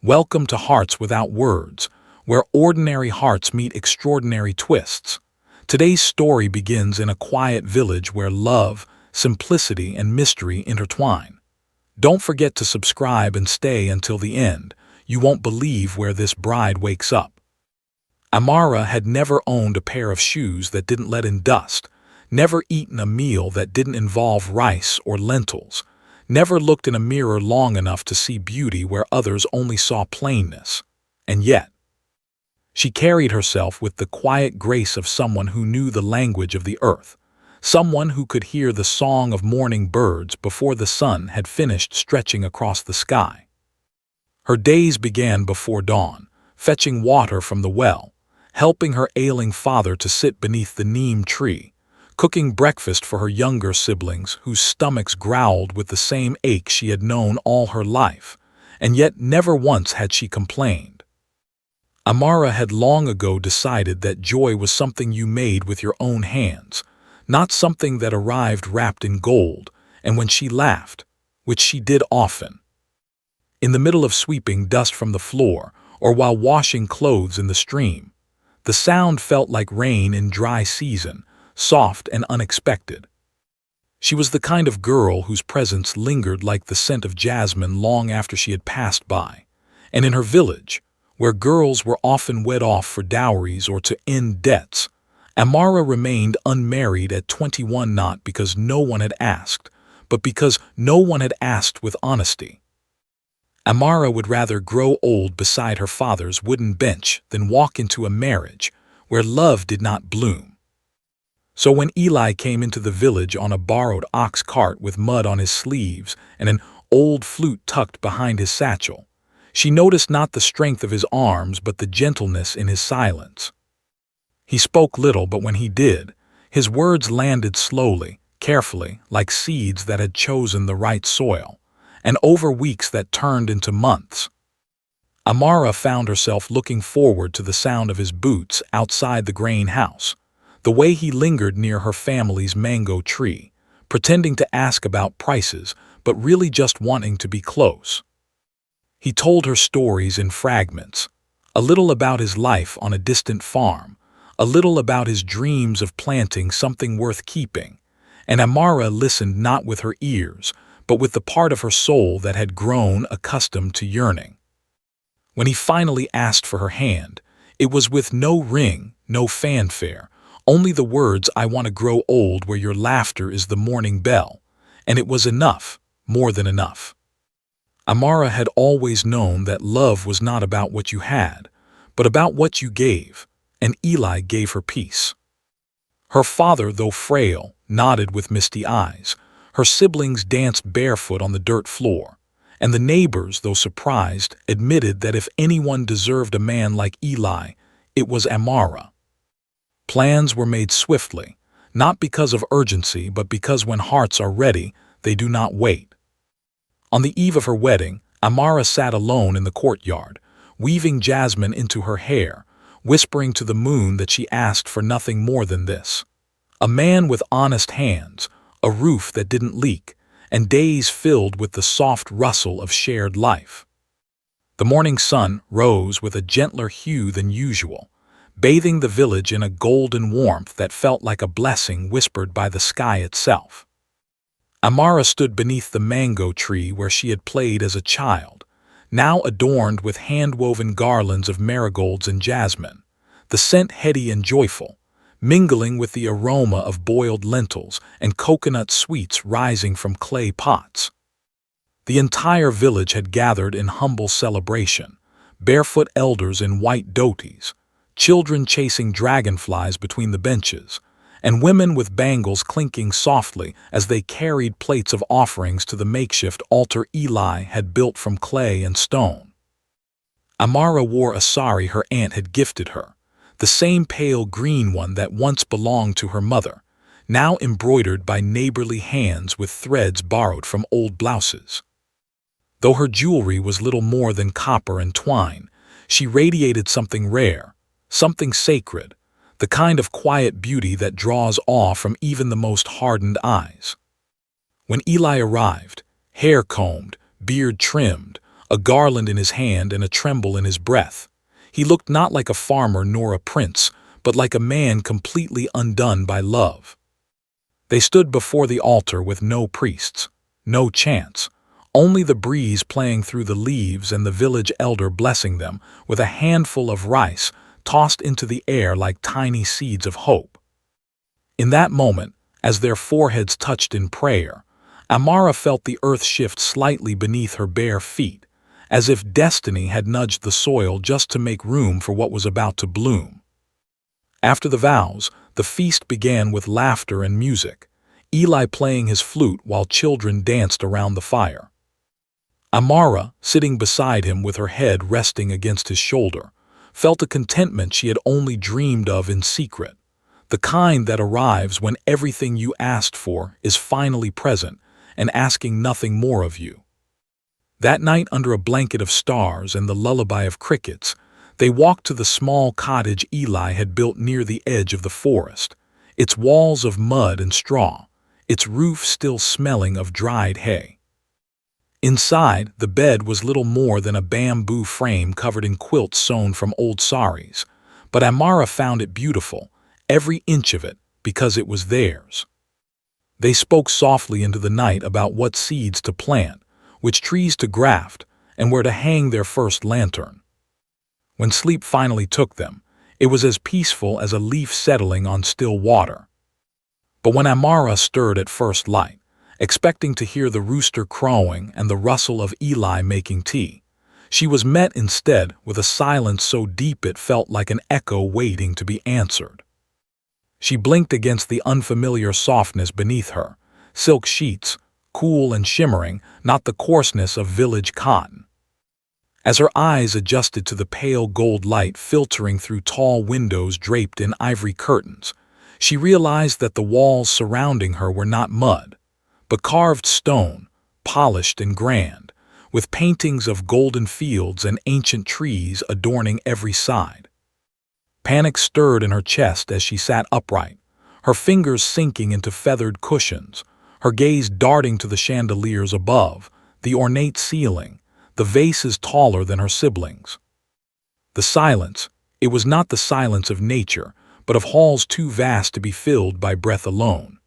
Welcome to Hearts Without Words, where ordinary hearts meet extraordinary twists. Today's story begins in a quiet village where love, simplicity, and mystery intertwine. Don't forget to subscribe and stay until the end. You won't believe where this bride wakes up. Amara had never owned a pair of shoes that didn't let in dust, never eaten a meal that didn't involve rice or lentils, never looked in a mirror long enough to see beauty where others only saw plainness. And yet, she carried herself with the quiet grace of someone who knew the language of the earth, someone who could hear the song of morning birds before the sun had finished stretching across the sky. Her days began before dawn, fetching water from the well, helping her ailing father to sit beneath the neem tree, cooking breakfast for her younger siblings whose stomachs growled with the same ache she had known all her life, and yet never once had she complained. Amara had long ago decided that joy was something you made with your own hands, not something that arrived wrapped in gold, and when she laughed, which she did often, in the middle of sweeping dust from the floor or while washing clothes in the stream, the sound felt like rain in dry season, soft and unexpected. She was the kind of girl whose presence lingered like the scent of jasmine long after she had passed by, and in her village, where girls were often wed off for dowries or to end debts, Amara remained unmarried at 21, not because no one had asked, but because no one had asked with honesty. Amara would rather grow old beside her father's wooden bench than walk into a marriage where love did not bloom. So when Eli came into the village on a borrowed ox cart with mud on his sleeves and an old flute tucked behind his satchel, she noticed not the strength of his arms but the gentleness in his silence. He spoke little, but when he did, his words landed slowly, carefully, like seeds that had chosen the right soil, and over weeks that turned into months. Amara found herself looking forward to the sound of his boots outside the grain house, the way he lingered near her family's mango tree, pretending to ask about prices, but really just wanting to be close. He told her stories in fragments, a little about his life on a distant farm, a little about his dreams of planting something worth keeping, and Amara listened not with her ears, but with the part of her soul that had grown accustomed to yearning. When he finally asked for her hand, it was with no ring, no fanfare, only the words, "I want to grow old where your laughter is the morning bell," and it was enough, more than enough. Amara had always known that love was not about what you had, but about what you gave, and Eli gave her peace. Her father, though frail, nodded with misty eyes. Her siblings danced barefoot on the dirt floor, and the neighbors, though surprised, admitted that if anyone deserved a man like Eli, it was Amara. Plans were made swiftly, not because of urgency, but because when hearts are ready, they do not wait. On the eve of her wedding, Amara sat alone in the courtyard, weaving jasmine into her hair, whispering to the moon that she asked for nothing more than this: a man with honest hands, a roof that didn't leak, and days filled with the soft rustle of shared life. The morning sun rose with a gentler hue than usual, bathing the village in a golden warmth that felt like a blessing whispered by the sky itself. Amara stood beneath the mango tree where she had played as a child, now adorned with hand-woven garlands of marigolds and jasmine, the scent heady and joyful, mingling with the aroma of boiled lentils and coconut sweets rising from clay pots. The entire village had gathered in humble celebration, barefoot elders in white dhotis, children chasing dragonflies between the benches, and women with bangles clinking softly as they carried plates of offerings to the makeshift altar Eli had built from clay and stone. Amara wore a sari her aunt had gifted her, the same pale green one that once belonged to her mother, now embroidered by neighborly hands with threads borrowed from old blouses. Though her jewelry was little more than copper and twine, she radiated something rare, something sacred, the kind of quiet beauty that draws awe from even the most hardened eyes. When Eli arrived, hair combed, beard trimmed, a garland in his hand and a tremble in his breath. He looked not like a farmer nor a prince, but like a man completely undone by love. They stood before the altar with no priests, no chants, only the breeze playing through the leaves and the village elder blessing them with a handful of rice tossed into the air like tiny seeds of hope. In that moment, as their foreheads touched in prayer, Amara felt the earth shift slightly beneath her bare feet, as if destiny had nudged the soil just to make room for what was about to bloom. After the vows, the feast began with laughter and music, Eli playing his flute while children danced around the fire. Amara, sitting beside him with her head resting against his shoulder, felt a contentment she had only dreamed of in secret, the kind that arrives when everything you asked for is finally present and asking nothing more of you. That night, under a blanket of stars and the lullaby of crickets, they walked to the small cottage Eli had built near the edge of the forest, its walls of mud and straw, its roof still smelling of dried hay. Inside, the bed was little more than a bamboo frame covered in quilts sewn from old saris, but Amara found it beautiful, every inch of it, because it was theirs. They spoke softly into the night about what seeds to plant, which trees to graft, and where to hang their first lantern. When sleep finally took them, it was as peaceful as a leaf settling on still water. But when Amara stirred at first light, expecting to hear the rooster crowing and the rustle of Eli making tea, she was met instead with a silence so deep it felt like an echo waiting to be answered. She blinked against the unfamiliar softness beneath her, silk sheets, cool and shimmering, not the coarseness of village cotton. As her eyes adjusted to the pale gold light filtering through tall windows draped in ivory curtains, she realized that the walls surrounding her were not mud, but carved stone, polished and grand, with paintings of golden fields and ancient trees adorning every side. Panic stirred in her chest as she sat upright, her fingers sinking into feathered cushions, her gaze darting to the chandeliers above, the ornate ceiling, the vases taller than her siblings. The silence, it was not the silence of nature, but of halls too vast to be filled by breath alone.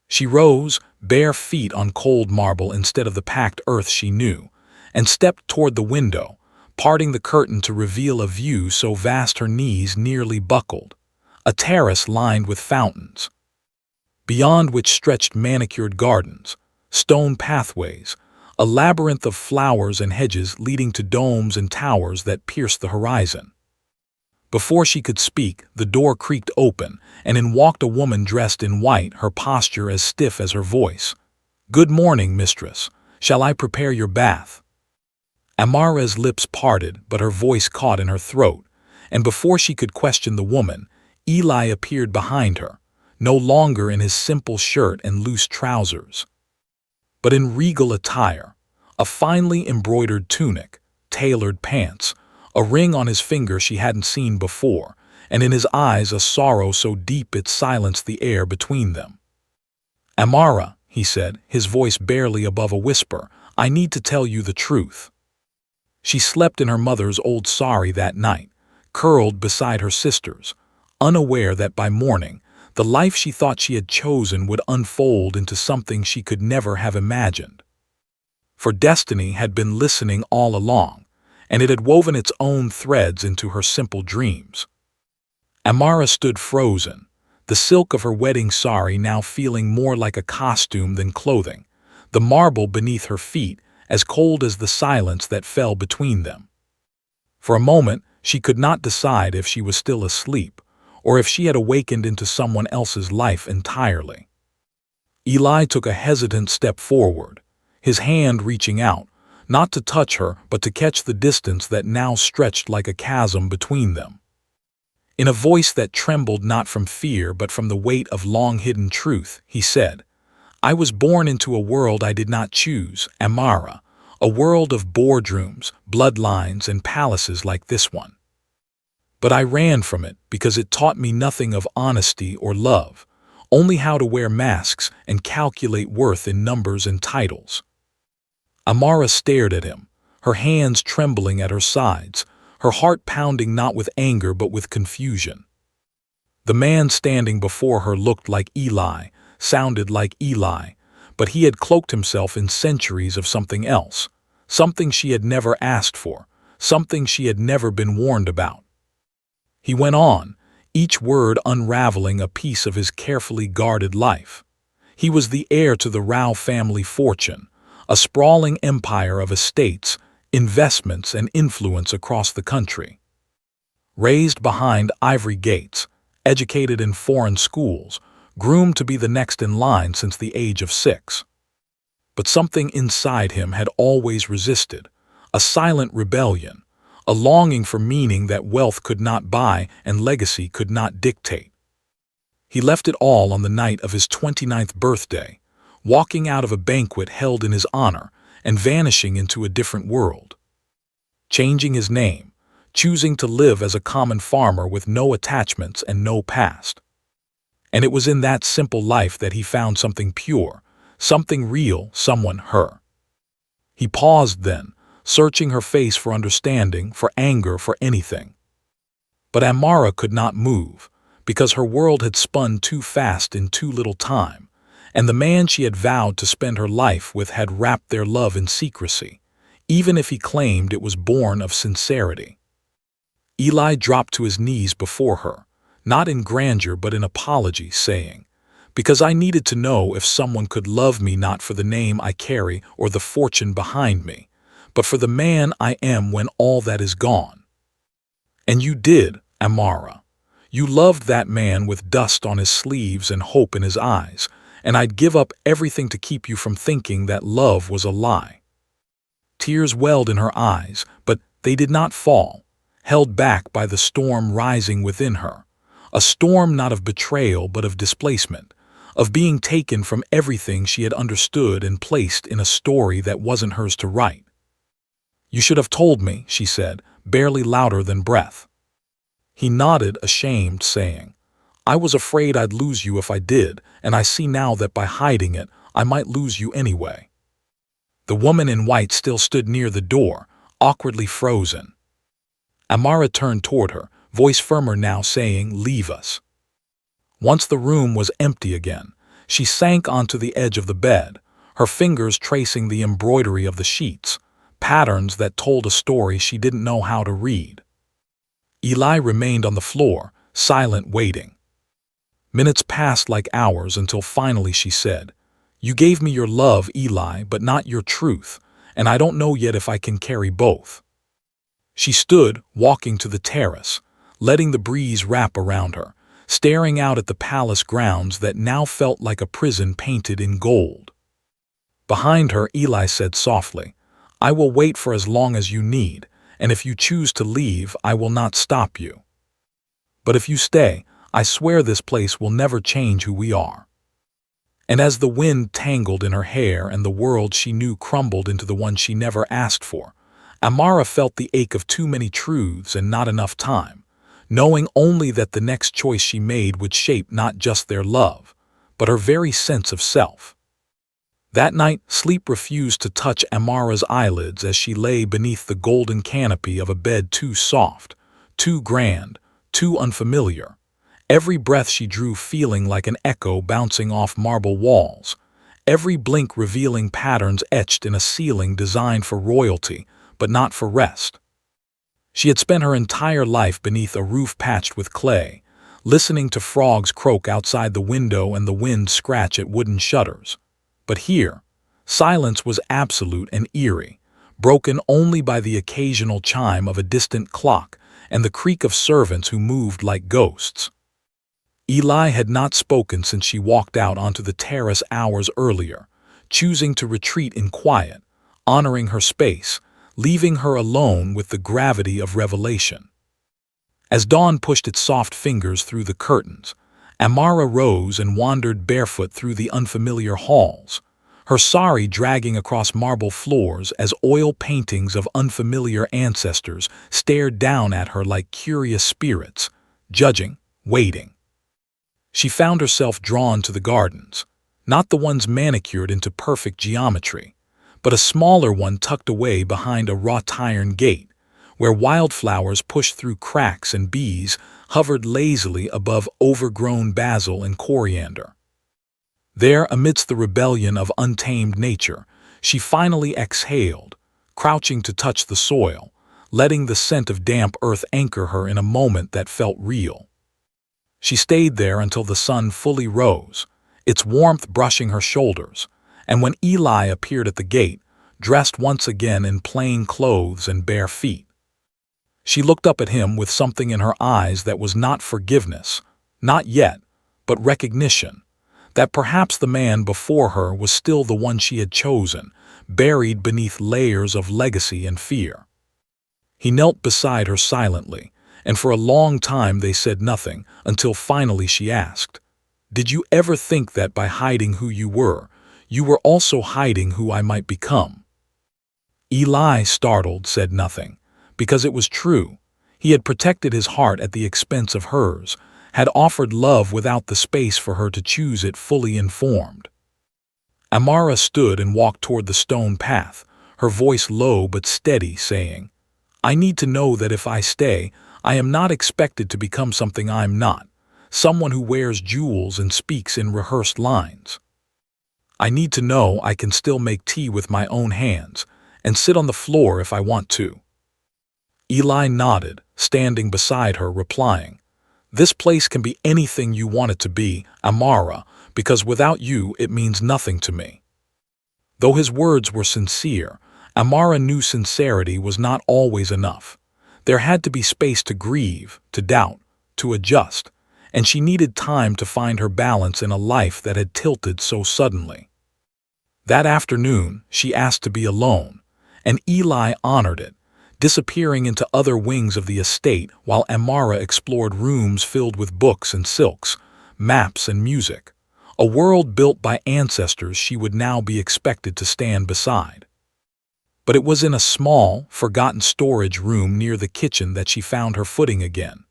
She rose, bare feet on cold marble instead of the packed earth she knew, and stepped toward the window, parting the curtain to reveal a view so vast her knees nearly buckled, a terrace lined with fountains, beyond which stretched manicured gardens, stone pathways, a labyrinth of flowers and hedges leading to domes and towers that pierced the horizon. Before she could speak, the door creaked open, and in walked a woman dressed in white, her posture as stiff as her voice. "Good morning, mistress. Shall I prepare your bath?" Amara's lips parted, but her voice caught in her throat, and before she could question the woman, Eli appeared behind her, no longer in his simple shirt and loose trousers, but in regal attire, a finely embroidered tunic, tailored pants, a ring on his finger she hadn't seen before, and in his eyes a sorrow so deep it silenced the air between them. "Amara," he said, his voice barely above a whisper, "I need to tell you the truth." She slept in her mother's old sari that night, curled beside her sister's, unaware that by morning, the life she thought she had chosen would unfold into something she could never have imagined. For destiny had been listening all along, and it had woven its own threads into her simple dreams. Amara stood frozen, the silk of her wedding sari now feeling more like a costume than clothing, the marble beneath her feet as cold as the silence that fell between them. For a moment, she could not decide if she was still asleep, or if she had awakened into someone else's life entirely. Eli took a hesitant step forward, his hand reaching out, not to touch her but to catch the distance that now stretched like a chasm between them. In a voice that trembled not from fear but from the weight of long-hidden truth, he said, "I was born into a world I did not choose, Amara, a world of boardrooms, bloodlines, and palaces like this one. But I ran from it because it taught me nothing of honesty or love, only how to wear masks and calculate worth in numbers and titles." Amara stared at him, her hands trembling at her sides, her heart pounding not with anger but with confusion. The man standing before her looked like Eli, sounded like Eli, but he had cloaked himself in centuries of something else, something she had never asked for, something she had never been warned about. He went on, each word unraveling a piece of his carefully guarded life. He was the heir to the Rao family fortune, a sprawling empire of estates, investments, and influence across the country. Raised behind ivory gates, educated in foreign schools, groomed to be the next in line since the age of 6. But something inside him had always resisted, a silent rebellion, a longing for meaning that wealth could not buy and legacy could not dictate. He left it all on the night of his 29th birthday, walking out of a banquet held in his honor and vanishing into a different world. Changing his name, choosing to live as a common farmer with no attachments and no past. And it was in that simple life that he found something pure, something real, someone, her. He paused then, searching her face for understanding, for anger, for anything. But Amara could not move, because her world had spun too fast in too little time, and the man she had vowed to spend her life with had wrapped their love in secrecy, even if he claimed it was born of sincerity. Eli dropped to his knees before her, not in grandeur but in apology, saying, "Because I needed to know if someone could love me not for the name I carry or the fortune behind me, but for the man I am when all that is gone." And you did, Amara. You loved that man with dust on his sleeves and hope in his eyes, and I'd give up everything to keep you from thinking that love was a lie. Tears welled in her eyes, but they did not fall, held back by the storm rising within her, a storm not of betrayal but of displacement, of being taken from everything she had understood and placed in a story that wasn't hers to write. "You should have told me," she said, barely louder than breath. He nodded, ashamed, saying, "I was afraid I'd lose you if I did, and I see now that by hiding it, I might lose you anyway." The woman in white still stood near the door, awkwardly frozen. Amara turned toward her, voice firmer now, saying, "Leave us." Once the room was empty again, she sank onto the edge of the bed, her fingers tracing the embroidery of the sheets, patterns that told a story she didn't know how to read. Eli remained on the floor, silent, waiting. Minutes passed like hours until finally she said, "You gave me your love, Eli, but not your truth, and I don't know yet if I can carry both." She stood, walking to the terrace, letting the breeze wrap around her, staring out at the palace grounds that now felt like a prison painted in gold. Behind her, Eli said softly, "I will wait for as long as you need, and if you choose to leave, I will not stop you. But if you stay, I swear this place will never change who we are." And as the wind tangled in her hair and the world she knew crumbled into the one she never asked for, Amara felt the ache of too many truths and not enough time, knowing only that the next choice she made would shape not just their love, but her very sense of self. That night, sleep refused to touch Amara's eyelids as she lay beneath the golden canopy of a bed too soft, too grand, too unfamiliar. Every breath she drew feeling like an echo bouncing off marble walls, every blink revealing patterns etched in a ceiling designed for royalty, but not for rest. She had spent her entire life beneath a roof patched with clay, listening to frogs croak outside the window and the wind scratch at wooden shutters. But here, silence was absolute and eerie, broken only by the occasional chime of a distant clock and the creak of servants who moved like ghosts. Eli had not spoken since she walked out onto the terrace hours earlier, choosing to retreat in quiet, honoring her space, leaving her alone with the gravity of revelation. As dawn pushed its soft fingers through the curtains, Amara rose and wandered barefoot through the unfamiliar halls, her sari dragging across marble floors as oil paintings of unfamiliar ancestors stared down at her like curious spirits, judging, waiting. She found herself drawn to the gardens, not the ones manicured into perfect geometry, but a smaller one tucked away behind a wrought iron gate, where wildflowers pushed through cracks and bees hovered lazily above overgrown basil and coriander. There, amidst the rebellion of untamed nature, she finally exhaled, crouching to touch the soil, letting the scent of damp earth anchor her in a moment that felt real. She stayed there until the sun fully rose, its warmth brushing her shoulders, and when Eli appeared at the gate, dressed once again in plain clothes and bare feet. She looked up at him with something in her eyes that was not forgiveness, not yet, but recognition, that perhaps the man before her was still the one she had chosen, buried beneath layers of legacy and fear. He knelt beside her silently, and for a long time they said nothing, until finally she asked, "Did you ever think that by hiding who you were also hiding who I might become?" Eli, startled, said nothing, because it was true. He had protected his heart at the expense of hers, had offered love without the space for her to choose it fully informed. Amara stood and walked toward the stone path, her voice low but steady, saying, "I need to know that if I stay, I am not expected to become something I'm not, someone who wears jewels and speaks in rehearsed lines. I need to know I can still make tea with my own hands and sit on the floor if I want to." Eli nodded, standing beside her, replying, "This place can be anything you want it to be, Amara, because without you it means nothing to me." Though his words were sincere, Amara knew sincerity was not always enough. There had to be space to grieve, to doubt, to adjust, and she needed time to find her balance in a life that had tilted so suddenly. That afternoon, she asked to be alone, and Eli honored it, disappearing into other wings of the estate while Amara explored rooms filled with books and silks, maps and music, a world built by ancestors she would now be expected to stand beside. But it was in a small, forgotten storage room near the kitchen that she found her footing again,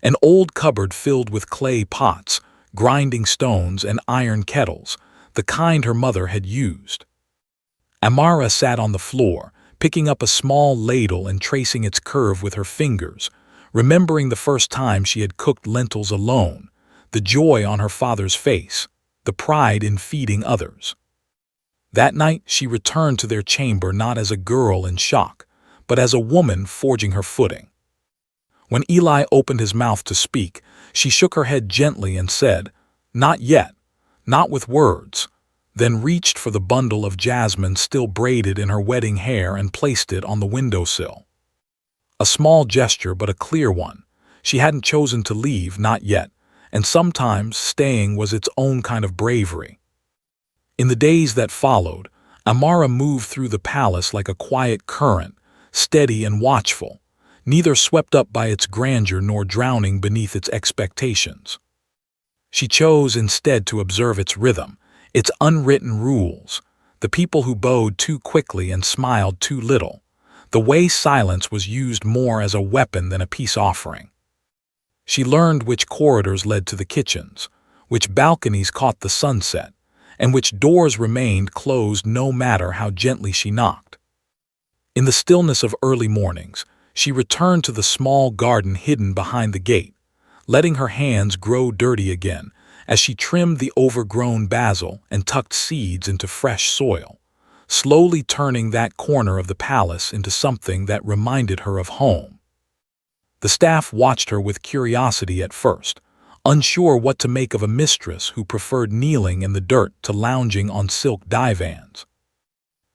an old cupboard filled with clay pots, grinding stones, and iron kettles, the kind her mother had used. Amara sat on the floor, picking up a small ladle and tracing its curve with her fingers, remembering the first time she had cooked lentils alone, the joy on her father's face, the pride in feeding others. That night she returned to their chamber not as a girl in shock, but as a woman forging her footing. When Eli opened his mouth to speak, she shook her head gently and said, "Not yet, not with words," then reached for the bundle of jasmine still braided in her wedding hair and placed it on the windowsill. A small gesture, but a clear one. She hadn't chosen to leave, not yet, and sometimes staying was its own kind of bravery. In the days that followed, Amara moved through the palace like a quiet current, steady and watchful, neither swept up by its grandeur nor drowning beneath its expectations. She chose instead to observe its rhythm, its unwritten rules, the people who bowed too quickly and smiled too little, the way silence was used more as a weapon than a peace offering. She learned which corridors led to the kitchens, which balconies caught the sunset, and which doors remained closed no matter how gently she knocked. In the stillness of early mornings, she returned to the small garden hidden behind the gate, letting her hands grow dirty again as she trimmed the overgrown basil and tucked seeds into fresh soil, slowly turning that corner of the palace into something that reminded her of home. The staff watched her with curiosity at first, unsure what to make of a mistress who preferred kneeling in the dirt to lounging on silk divans.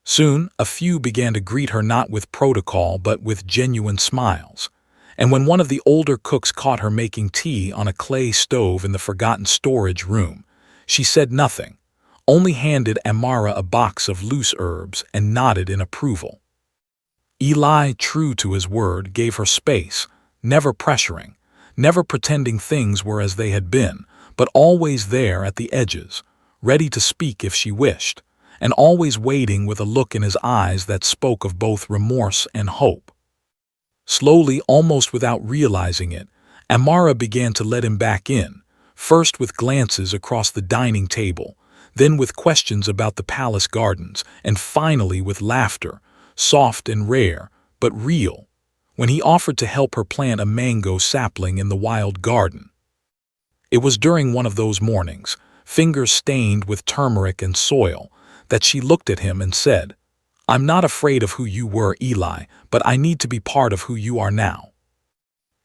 Soon, a few began to greet her not with protocol but with genuine smiles, and when one of the older cooks caught her making tea on a clay stove in the forgotten storage room, she said nothing, only handed Amara a box of loose herbs and nodded in approval. Eli, true to his word, gave her space, never pressuring, never pretending things were as they had been, but always there at the edges, ready to speak if she wished, and always waiting with a look in his eyes that spoke of both remorse and hope. Slowly, almost without realizing it, Amara began to let him back in, first with glances across the dining table, then with questions about the palace gardens, and finally with laughter, soft and rare, but real, when he offered to help her plant a mango sapling in the wild garden. It was during one of those mornings, fingers stained with turmeric and soil, that she looked at him and said, "I'm not afraid of who you were, Eli, but I need to be part of who you are now."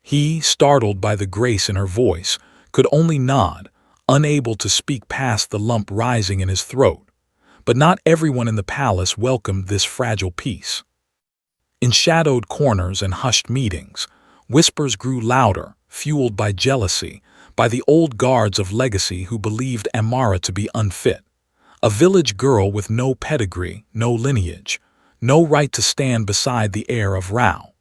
He, startled by the grace in her voice, could only nod, unable to speak past the lump rising in his throat. But not everyone in the palace welcomed this fragile peace. In shadowed corners and hushed meetings, whispers grew louder, fueled by jealousy, by the old guards of legacy who believed Amara to be unfit. A village girl with no pedigree, no lineage, no right to stand beside the heir of Rao.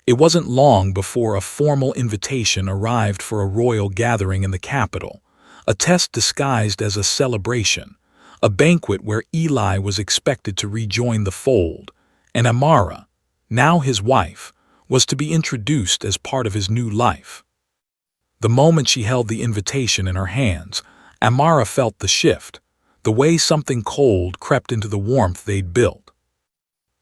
It wasn't long before a formal invitation arrived for a royal gathering in the capital, a test disguised as a celebration, a banquet where Eli was expected to rejoin the fold, and Amara, now his wife, was to be introduced as part of his new life. The moment she held the invitation in her hands, Amara felt the shift, the way something cold crept into the warmth they'd built.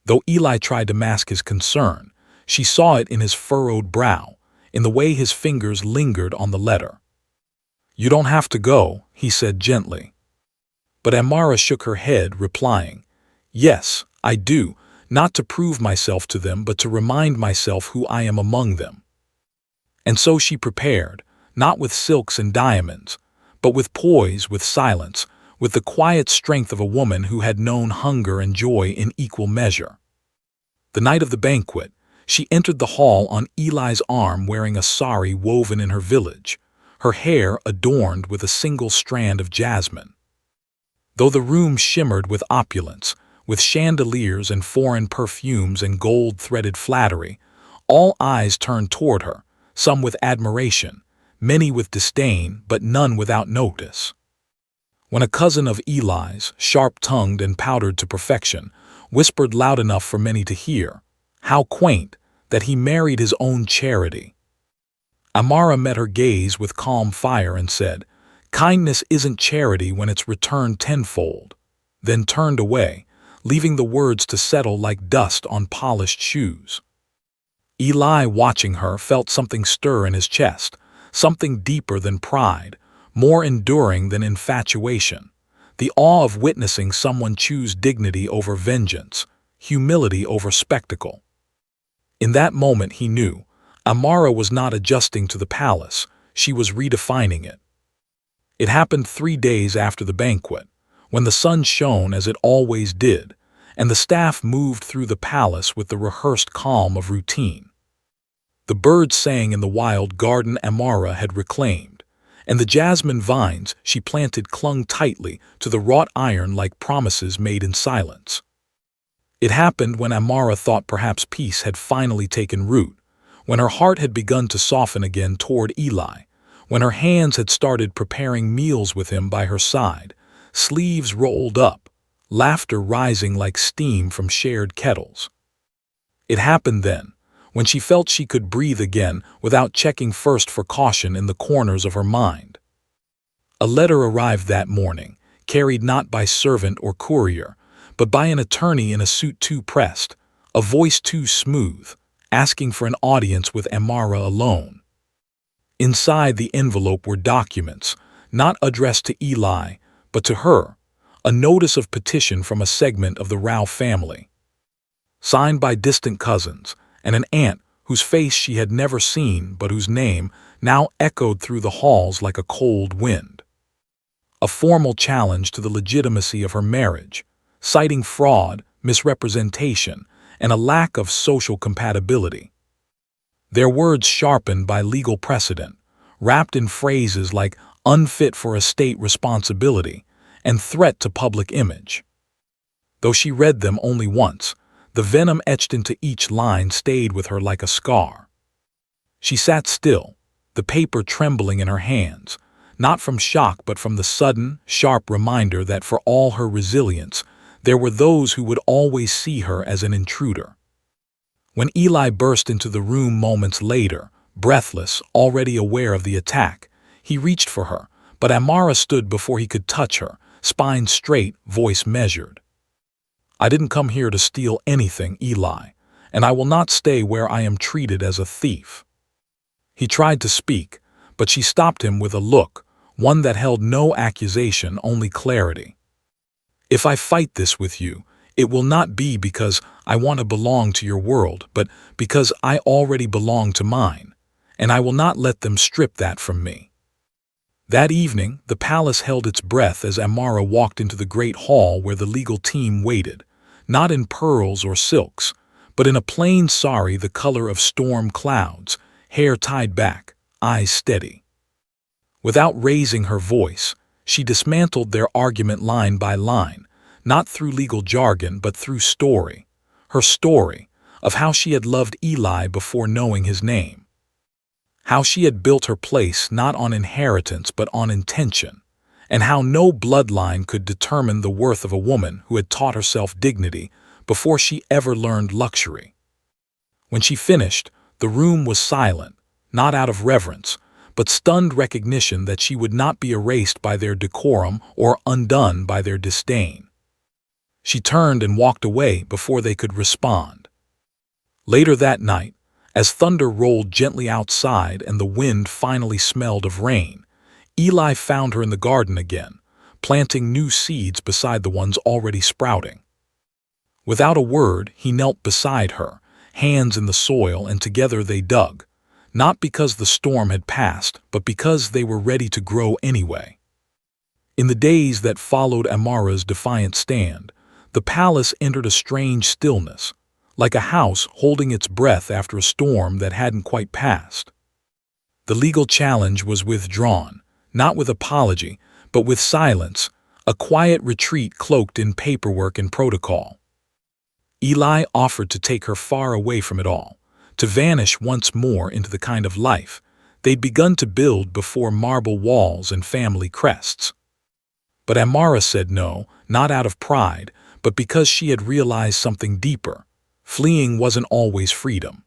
Though Eli tried to mask his concern, she saw it in his furrowed brow, in the way his fingers lingered on the letter. "You don't have to go," he said gently. But Amara shook her head, replying, "Yes, I do, not to prove myself to them, but to remind myself who I am among them." And so she prepared, not with silks and diamonds, but with poise, with silence, with the quiet strength of a woman who had known hunger and joy in equal measure. The night of the banquet, she entered the hall on Eli's arm wearing a sari woven in her village, her hair adorned with a single strand of jasmine. Though the room shimmered with opulence, with chandeliers and foreign perfumes and gold-threaded flattery, all eyes turned toward her, some with admiration, many with disdain, but none without notice. When a cousin of Eli's, sharp-tongued and powdered to perfection, whispered loud enough for many to hear, "How quaint, that he married his own charity," Amara met her gaze with calm fire and said, "Kindness isn't charity when it's returned tenfold," then turned away, leaving the words to settle like dust on polished shoes. Eli, watching her, felt something stir in his chest, something deeper than pride, more enduring than infatuation, the awe of witnessing someone choose dignity over vengeance, humility over spectacle. In that moment he knew, Amara was not adjusting to the palace, she was redefining it. It happened 3 days after the banquet, when the sun shone as it always did, and the staff moved through the palace with the rehearsed calm of routine. The birds sang in the wild garden Amara had reclaimed, and the jasmine vines she planted clung tightly to the wrought iron like promises made in silence. It happened when Amara thought perhaps peace had finally taken root, when her heart had begun to soften again toward Eli, when her hands had started preparing meals with him by her side, sleeves rolled up, laughter rising like steam from shared kettles. It happened then, when she felt she could breathe again without checking first for caution in the corners of her mind. A letter arrived that morning, carried not by servant or courier, but by an attorney in a suit too pressed, a voice too smooth, asking for an audience with Amara alone. Inside the envelope were documents, not addressed to Eli, but to her, a notice of petition from a segment of the Rao family. Signed by distant cousins, and an aunt whose face she had never seen but whose name now echoed through the halls like a cold wind. A formal challenge to the legitimacy of her marriage, citing fraud, misrepresentation, and a lack of social compatibility. Their words sharpened by legal precedent, wrapped in phrases like unfit for estate responsibility and threat to public image. Though she read them only once, the venom etched into each line stayed with her like a scar. She sat still, the paper trembling in her hands, not from shock but from the sudden, sharp reminder that for all her resilience, there were those who would always see her as an intruder. When Eli burst into the room moments later, breathless, already aware of the attack, he reached for her, but Amara stood before he could touch her, spine straight, voice measured. "I didn't come here to steal anything, Eli, and I will not stay where I am treated as a thief." He tried to speak, but she stopped him with a look, one that held no accusation, only clarity. "If I fight this with you, it will not be because I want to belong to your world, but because I already belong to mine, and I will not let them strip that from me." That evening, the palace held its breath as Amara walked into the great hall where the legal team waited, not in pearls or silks, but in a plain sari the color of storm clouds, hair tied back, eyes steady. Without raising her voice, she dismantled their argument line by line, not through legal jargon but through story, her story of how she had loved Eli before knowing his name. How she had built her place not on inheritance but on intention, and how no bloodline could determine the worth of a woman who had taught herself dignity before she ever learned luxury. When she finished, the room was silent, not out of reverence, but stunned recognition that she would not be erased by their decorum or undone by their disdain. She turned and walked away before they could respond. Later that night, as thunder rolled gently outside and the wind finally smelled of rain, Eli found her in the garden again, planting new seeds beside the ones already sprouting. Without a word, he knelt beside her, hands in the soil, and together they dug, not because the storm had passed, but because they were ready to grow anyway. In the days that followed Amara's defiant stand, the palace entered a strange stillness, like a house holding its breath after a storm that hadn't quite passed. The legal challenge was withdrawn, not with apology, but with silence, a quiet retreat cloaked in paperwork and protocol. Eli offered to take her far away from it all, to vanish once more into the kind of life they'd begun to build before marble walls and family crests. But Amara said no, not out of pride, but because she had realized something deeper. Fleeing wasn't always freedom.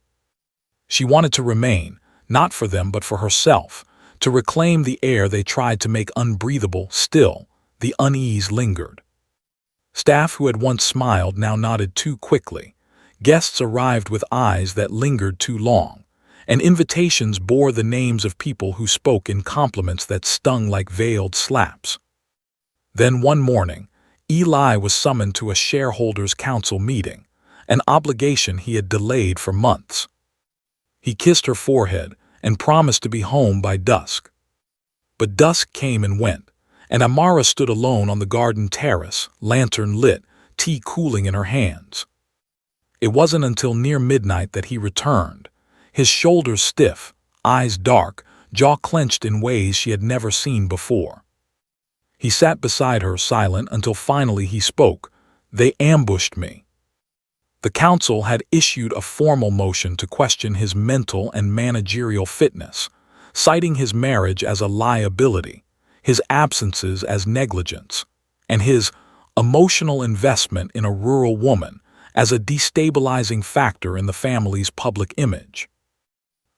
She wanted to remain, not for them but for herself, to reclaim the air they tried to make unbreathable. Still, the unease lingered. Staff who had once smiled now nodded too quickly. Guests arrived with eyes that lingered too long, and invitations bore the names of people who spoke in compliments that stung like veiled slaps. Then one morning, Eli was summoned to a shareholders' council meeting, an obligation he had delayed for months. He kissed her forehead and promised to be home by dusk. But dusk came and went, and Amara stood alone on the garden terrace, lantern lit, tea cooling in her hands. It wasn't until near midnight that he returned, his shoulders stiff, eyes dark, jaw clenched in ways she had never seen before. He sat beside her, silent, until finally he spoke. "They ambushed me." The council had issued a formal motion to question his mental and managerial fitness, citing his marriage as a liability, his absences as negligence, and his emotional investment in a rural woman as a destabilizing factor in the family's public image.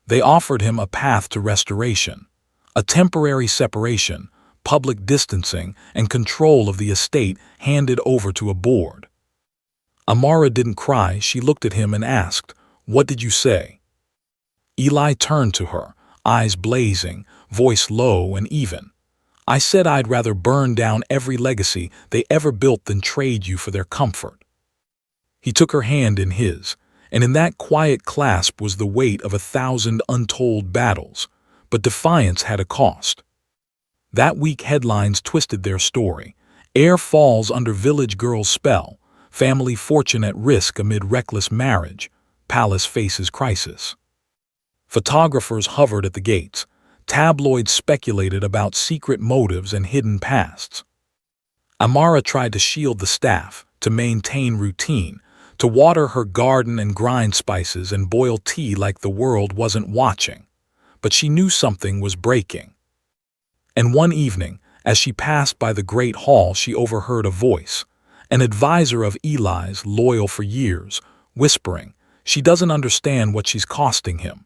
They offered him a path to restoration, a temporary separation, public distancing, and control of the estate handed over to a board. Amara didn't cry. She looked at him and asked, "What did you say?" Eli turned to her, eyes blazing, voice low and even. "I said I'd rather burn down every legacy they ever built than trade you for their comfort." He took her hand in his, and in that quiet clasp was the weight of 1,000 untold battles, but defiance had a cost. That week headlines twisted their story. Heir falls under village girl's spell. Family fortune at risk amid reckless marriage. Palace faces crisis. Photographers hovered at the gates. Tabloids speculated about secret motives and hidden pasts. Amara tried to shield the staff, to maintain routine, to water her garden and grind spices and boil tea like the world wasn't watching. But she knew something was breaking. And one evening, as she passed by the great hall, she overheard a voice, an advisor of Eli's, loyal for years, whispering, "She doesn't understand what she's costing him."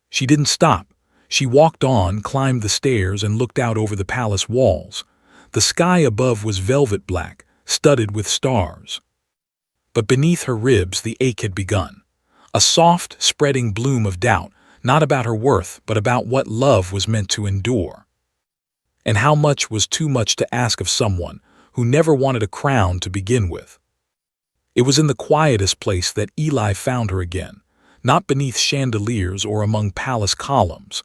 She didn't stop. She walked on, climbed the stairs, and looked out over the palace walls. The sky above was velvet black, studded with stars. But beneath her ribs the ache had begun. A soft, spreading bloom of doubt, not about her worth, but about what love was meant to endure. And how much was too much to ask of someone who never wanted a crown to begin with. It was in the quietest place that Eli found her again, not beneath chandeliers or among palace columns,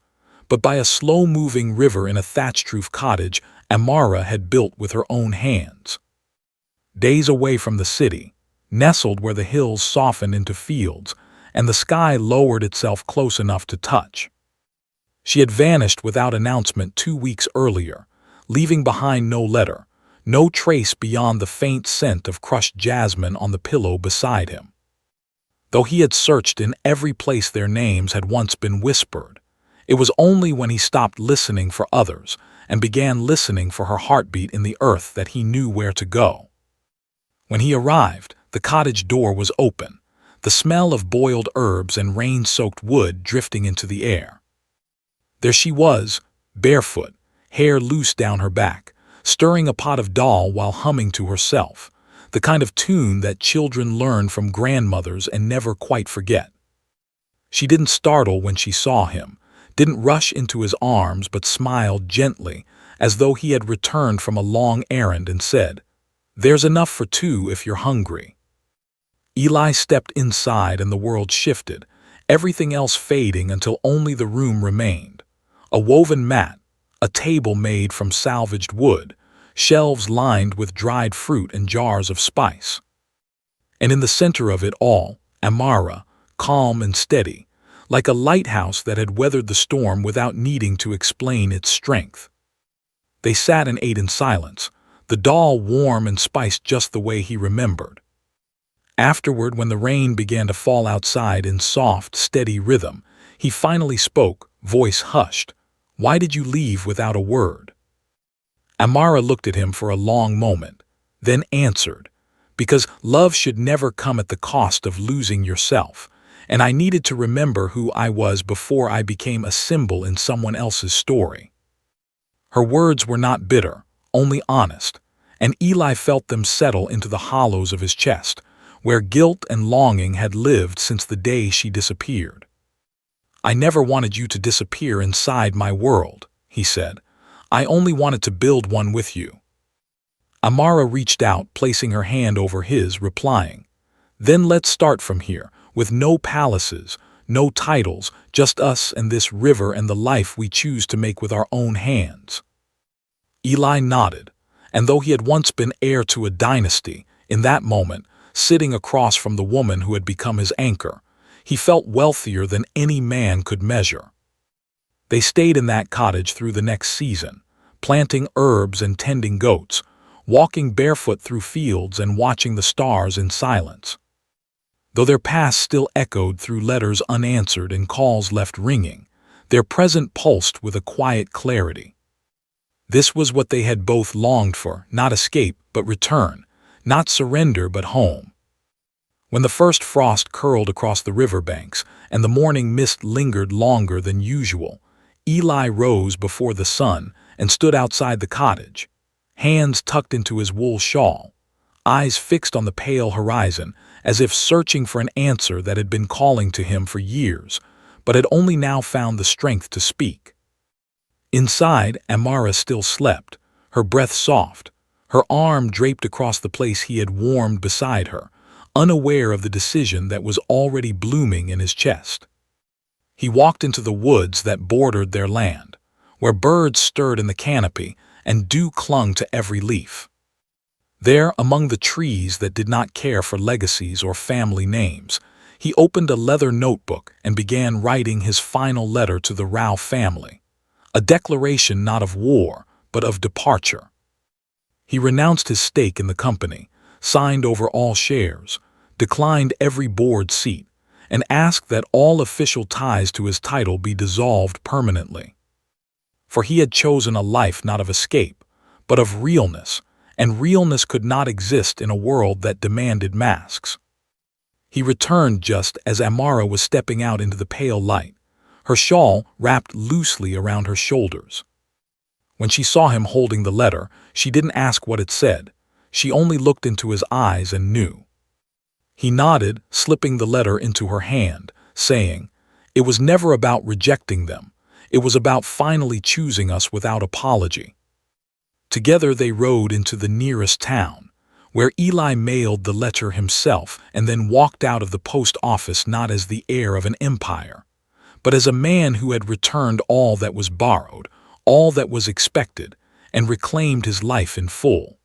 but by a slow-moving river in a thatched-roof cottage Amara had built with her own hands. Days away from the city, nestled where the hills softened into fields and the sky lowered itself close enough to touch. She had vanished without announcement 2 weeks earlier, leaving behind no letter, no trace beyond the faint scent of crushed jasmine on the pillow beside him. Though he had searched in every place their names had once been whispered, it was only when he stopped listening for others and began listening for her heartbeat in the earth that he knew where to go. When he arrived, the cottage door was open, the smell of boiled herbs and rain-soaked wood drifting into the air. There she was, barefoot, hair loose down her back, stirring a pot of dal while humming to herself, the kind of tune that children learn from grandmothers and never quite forget. She didn't startle when she saw him, didn't rush into his arms, but smiled gently, as though he had returned from a long errand and said, "There's enough for two if you're hungry." Eli stepped inside and the world shifted, everything else fading until only the room remained. A woven mat, a table made from salvaged wood, shelves lined with dried fruit and jars of spice. And in the center of it all, Amara, calm and steady, like a lighthouse that had weathered the storm without needing to explain its strength. They sat and ate in silence, the dal warm and spiced just the way he remembered. Afterward, when the rain began to fall outside in soft, steady rhythm, he finally spoke, voice hushed. "Why did you leave without a word?" Amara looked at him for a long moment, then answered, "Because love should never come at the cost of losing yourself, and I needed to remember who I was before I became a symbol in someone else's story." Her words were not bitter, only honest, and Eli felt them settle into the hollows of his chest, where guilt and longing had lived since the day she disappeared. "I never wanted you to disappear inside my world," he said. "I only wanted to build one with you." Amara reached out, placing her hand over his, replying, "Then let's start from here, with no palaces, no titles, just us and this river and the life we choose to make with our own hands." Eli nodded, and though he had once been heir to a dynasty, in that moment, sitting across from the woman who had become his anchor, he felt wealthier than any man could measure. They stayed in that cottage through the next season, planting herbs and tending goats, walking barefoot through fields and watching the stars in silence. Though their past still echoed through letters unanswered and calls left ringing, their present pulsed with a quiet clarity. This was what they had both longed for, not escape, but return, not surrender, but home. When the first frost curled across the riverbanks and the morning mist lingered longer than usual, Eli rose before the sun and stood outside the cottage, hands tucked into his wool shawl, eyes fixed on the pale horizon as if searching for an answer that had been calling to him for years, but had only now found the strength to speak. Inside, Amara still slept, her breath soft, her arm draped across the place he had warmed beside her, unaware of the decision that was already blooming in his chest. He walked into the woods that bordered their land, where birds stirred in the canopy and dew clung to every leaf. There, among the trees that did not care for legacies or family names, he opened a leather notebook and began writing his final letter to the Rao family, a declaration not of war, but of departure. He renounced his stake in the company, signed over all shares, declined every board seat, and asked that all official ties to his title be dissolved permanently. For he had chosen a life not of escape, but of realness, and realness could not exist in a world that demanded masks. He returned just as Amara was stepping out into the pale light, her shawl wrapped loosely around her shoulders. When she saw him holding the letter, she didn't ask what it said. She only looked into his eyes and knew. He nodded, slipping the letter into her hand, saying, "It was never about rejecting them. It was about finally choosing us without apology." Together they rode into the nearest town, where Eli mailed the letter himself and then walked out of the post office not as the heir of an empire, but as a man who had returned all that was borrowed, all that was expected, and reclaimed his life in full.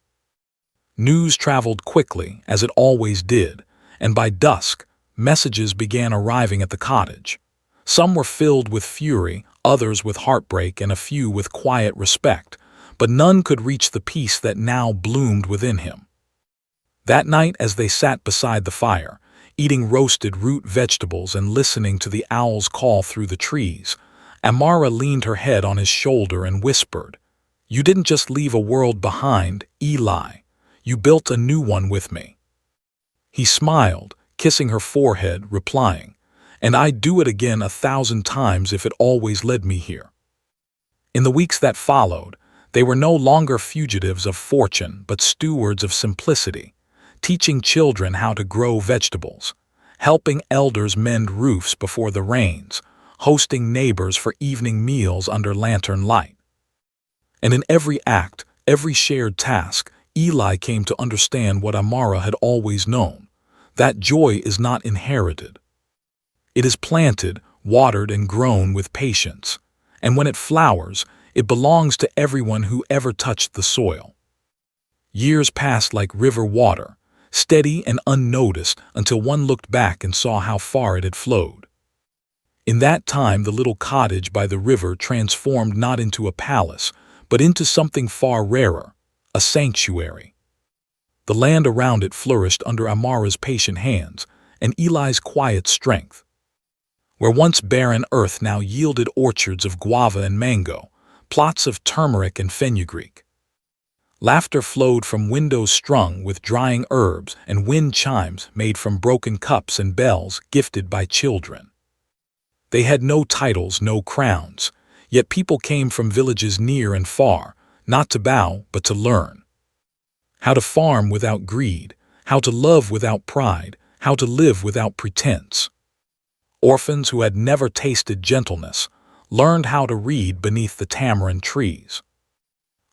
News traveled quickly, as it always did, and by dusk, messages began arriving at the cottage. Some were filled with fury, others with heartbreak, and a few with quiet respect, but none could reach the peace that now bloomed within him. That night, as they sat beside the fire, eating roasted root vegetables and listening to the owls call through the trees, Amara leaned her head on his shoulder and whispered, "You didn't just leave a world behind, Eli. You built a new one with me." He smiled, kissing her forehead, replying, "And I'd do it again 1,000 times if it always led me here." In the weeks that followed, they were no longer fugitives of fortune but stewards of simplicity, teaching children how to grow vegetables, helping elders mend roofs before the rains, hosting neighbors for evening meals under lantern light. And in every act, every shared task, Eli came to understand what Amara had always known, that joy is not inherited. It is planted, watered, and grown with patience, and when it flowers, it belongs to everyone who ever touched the soil. Years passed like river water, steady and unnoticed until one looked back and saw how far it had flowed. In that time, the little cottage by the river transformed not into a palace, but into something far rarer, a sanctuary. The land around it flourished under Amara's patient hands and Eli's quiet strength. Where once barren earth now yielded orchards of guava and mango, plots of turmeric and fenugreek. Laughter flowed from windows strung with drying herbs and wind chimes made from broken cups and bells gifted by children. They had no titles, no crowns, yet people came from villages near and far, not to bow but to learn. How to farm without greed, how to love without pride, how to live without pretense. Orphans who had never tasted gentleness learned how to read beneath the tamarind trees.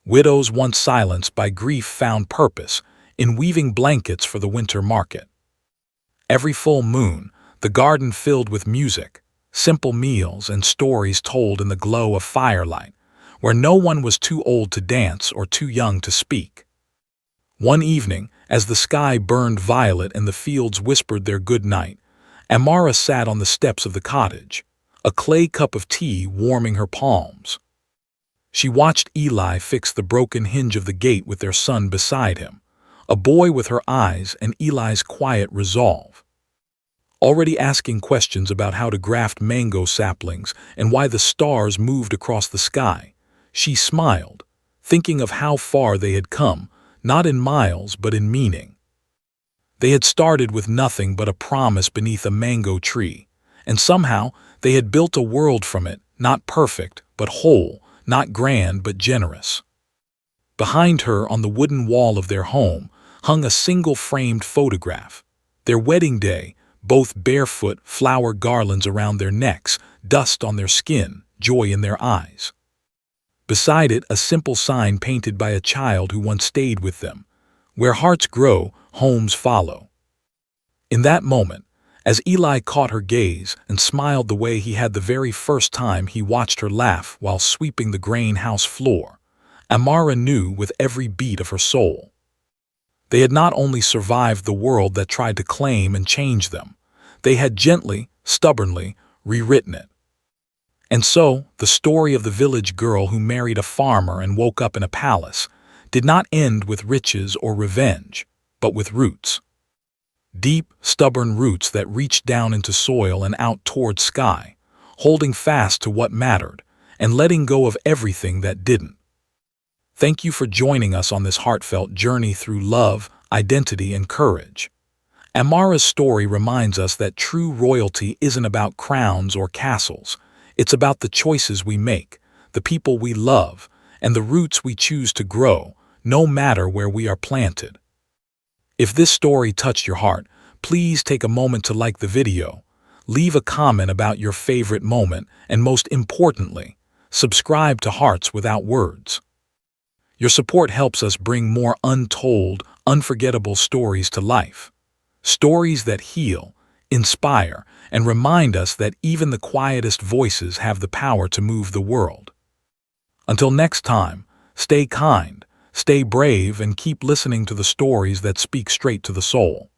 Widows once silenced by grief found purpose in weaving blankets for the winter market. Every full moon, the garden filled with music, simple meals, and stories told in the glow of firelight, where no one was too old to dance or too young to speak. One evening, as the sky burned violet and the fields whispered their good night, Amara sat on the steps of the cottage, a clay cup of tea warming her palms. She watched Eli fix the broken hinge of the gate with their son beside him, a boy with her eyes and Eli's quiet resolve. Already asking questions about how to graft mango saplings and why the stars moved across the sky, she smiled, thinking of how far they had come, not in miles but in meaning. They had started with nothing but a promise beneath a mango tree, and somehow they had built a world from it, not perfect but whole, not grand but generous. Behind her, on the wooden wall of their home, hung a single framed photograph. Their wedding day, both barefoot, flower garlands around their necks, dust on their skin, joy in their eyes. Beside it, a simple sign painted by a child who once stayed with them, "Where hearts grow, homes follow." In that moment, as Eli caught her gaze and smiled the way he had the very first time he watched her laugh while sweeping the grain house floor, Amara knew with every beat of her soul. They had not only survived the world that tried to claim and change them, they had gently, stubbornly rewritten it. And so, the story of the village girl who married a farmer and woke up in a palace did not end with riches or revenge, but with roots. Deep, stubborn roots that reached down into soil and out toward sky, holding fast to what mattered and letting go of everything that didn't. Thank you for joining us on this heartfelt journey through love, identity, and courage. Amara's story reminds us that true royalty isn't about crowns or castles. It's about the choices we make, the people we love, and the roots we choose to grow, no matter where we are planted. If this story touched your heart, please take a moment to like the video, leave a comment about your favorite moment, and most importantly, subscribe to Hearts Without Words. Your support helps us bring more untold, unforgettable stories to life. Stories that heal, inspire, and remind us that even the quietest voices have the power to move the world. Until next time, stay kind, stay brave, and keep listening to the stories that speak straight to the soul.